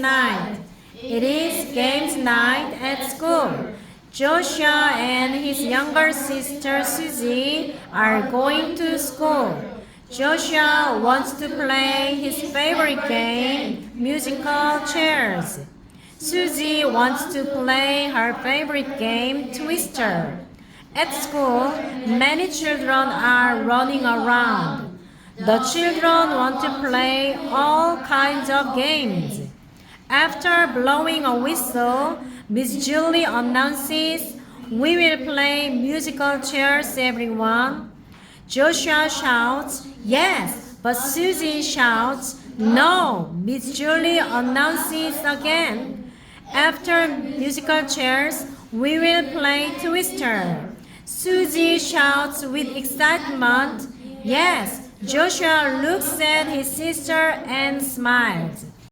night. It is games night at school. Joshua and his younger sister Susie are going to school. Joshua wants to play his favorite game, musical chairs. Susie wants to play her favorite game, Twister. At school, many children are running around. The children want to play all kinds of games. After blowing a whistle, Miss Julie announces, "We will play musical chairs, everyone." Joshua shouts, "Yes," but Susie shouts, "No." Miss Julie announces again, "After musical chairs, we will play Twister." Susie shouts with excitement, "Yes." Joshua looks at his sister and smiles.